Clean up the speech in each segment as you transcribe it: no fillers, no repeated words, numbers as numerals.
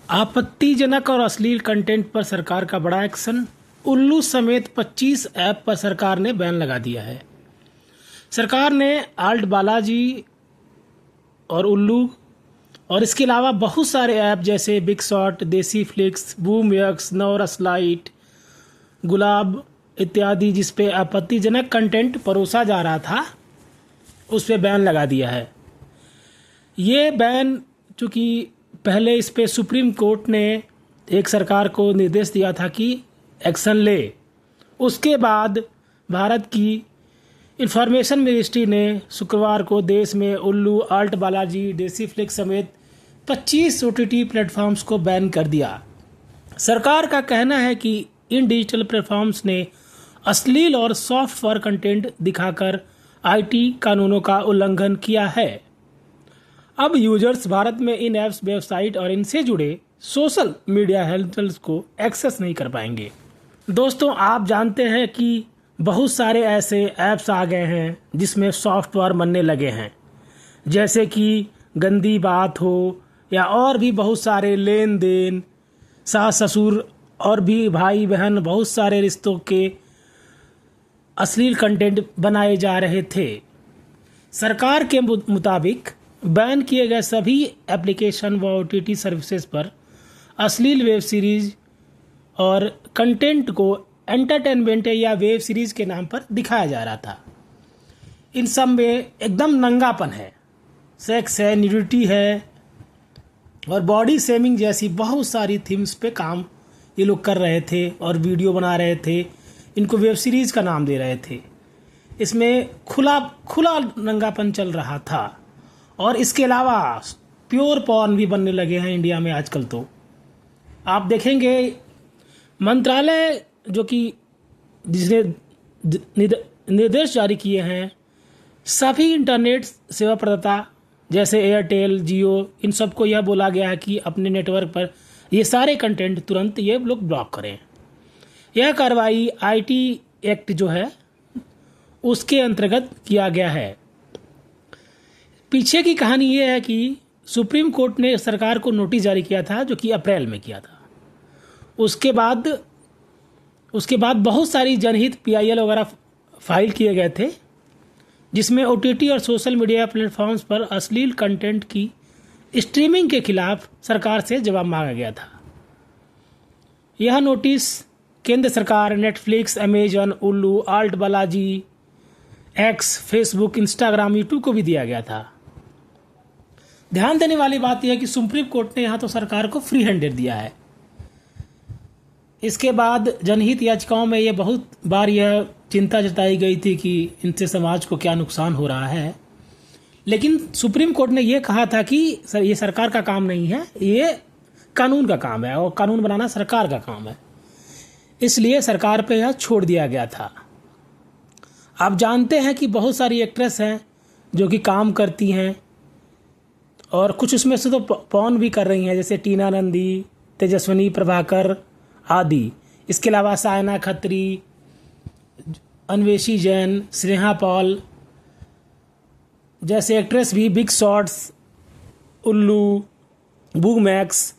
आपत्तिजनक और अश्लील कंटेंट पर सरकार का बड़ा एक्शन। उल्लू समेत 25 ऐप पर सरकार ने बैन लगा दिया है। सरकार ने आल्ट बालाजी और उल्लू और इसके अलावा बहुत सारे ऐप जैसे बिग शॉट, देसी फ्लिक्स, बूम यक्स, नवरस लाइट, गुलाब इत्यादि जिस पे आपत्तिजनक कंटेंट परोसा जा रहा था उस पे बैन लगा दिया है। ये बैन चूँकि पहले इस पे सुप्रीम कोर्ट ने एक सरकार को निर्देश दिया था कि एक्शन ले, उसके बाद भारत की इंफॉर्मेशन मिनिस्ट्री ने शुक्रवार को देश में उल्लू, आल्ट बालाजी, देसी फ्लिक्स समेत 25 OTT प्लेटफॉर्म्स को बैन कर दिया। सरकार का कहना है कि इन डिजिटल प्लेटफॉर्म्स ने अश्लील और सॉफ्टवेयर कंटेंट दिखाकर IT कानूनों का उल्लंघन किया है। अब यूजर्स भारत में इन ऐप्स, वेबसाइट और इनसे जुड़े सोशल मीडिया हैंडल्स को एक्सेस नहीं कर पाएंगे। दोस्तों, आप जानते हैं कि बहुत सारे ऐसे ऐप्स आ गए हैं जिसमें सॉफ्टवेयर बनने लगे हैं, जैसे कि गंदी बात हो या और भी बहुत सारे लेन देन, सास ससुर और भी भाई बहन, बहुत सारे रिश्तों के अश्लील कंटेंट बनाए जा रहे थे। सरकार के मुताबिक बैन किए गए सभी एप्लीकेशन व OTT सर्विसेज पर अश्लील वेब सीरीज और कंटेंट को एंटरटेनमेंट या वेब सीरीज के नाम पर दिखाया जा रहा था। इन सब में एकदम नंगापन है, सेक्स है, न्यूडिटी है और बॉडी शेमिंग जैसी बहुत सारी थीम्स पे काम ये लोग कर रहे थे और वीडियो बना रहे थे, इनको वेब सीरीज का नाम दे रहे थे। इसमें खुला नंगापन चल रहा था और इसके अलावा प्योर पॉर्न भी बनने लगे हैं इंडिया में आजकल। तो आप देखेंगे मंत्रालय जो कि जिसने निर्देश जारी किए हैं, सभी इंटरनेट सेवा प्रदाता जैसे एयरटेल, जियो, इन सबको यह बोला गया है कि अपने नेटवर्क पर ये सारे कंटेंट तुरंत ये लोग ब्लॉक करें। यह कार्रवाई IT एक्ट जो है उसके अंतर्गत किया गया है। पीछे की कहानी ये है कि सुप्रीम कोर्ट ने सरकार को नोटिस जारी किया था, जो कि अप्रैल में किया था। उसके बाद बहुत सारी जनहित PIL वगैरह फाइल किए गए थे, जिसमें OTT और सोशल मीडिया प्लेटफॉर्म्स पर अश्लील कंटेंट की स्ट्रीमिंग के खिलाफ सरकार से जवाब मांगा गया था। यह नोटिस केंद्र सरकार, नेटफ्लिक्स, अमेजन, उल्लू, alt Balaji, X, Facebook, Instagram, YouTube को भी दिया गया था। ध्यान देने वाली बात यह है कि सुप्रीम कोर्ट ने यहाँ तो सरकार को फ्री हैंड दे दिया है। इसके बाद जनहित याचिकाओं में ये बहुत बार यह चिंता जताई गई थी कि इनसे समाज को क्या नुकसान हो रहा है, लेकिन सुप्रीम कोर्ट ने यह कहा था कि ये सरकार का काम नहीं है, ये कानून का काम है और कानून बनाना सरकार का काम है, इसलिए सरकार पे यह छोड़ दिया गया था। आप जानते हैं कि बहुत सारी एक्ट्रेस हैं जो कि काम करती हैं और कुछ उसमें से तो पॉर्न भी कर रही हैं, जैसे टीना नंदी, तेजस्विनी प्रभाकर आदि। इसके अलावा सायना खत्री, अन्वेषी जैन, स्नेहा पॉल जैसे एक्ट्रेस भी बिग शॉट्स, उल्लू, बूमैक्स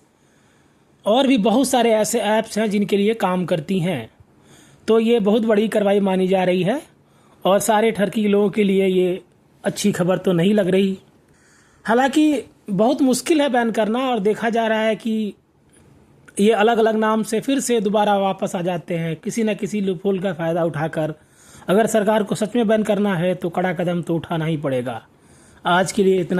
और भी बहुत सारे ऐसे ऐप्स हैं जिनके लिए काम करती हैं। तो ये बहुत बड़ी कार्रवाई मानी जा रही है और सारे ठरकी लोगों के लिए ये अच्छी खबर तो नहीं लग रही। हालांकि बहुत मुश्किल है बैन करना और देखा जा रहा है कि ये अलग अलग नाम से फिर से दोबारा वापस आ जाते हैं, किसी न किसी लूपहोल का फ़ायदा उठाकर। अगर सरकार को सच में बैन करना है तो कड़ा कदम तो उठाना ही पड़ेगा। आज के लिए इतना।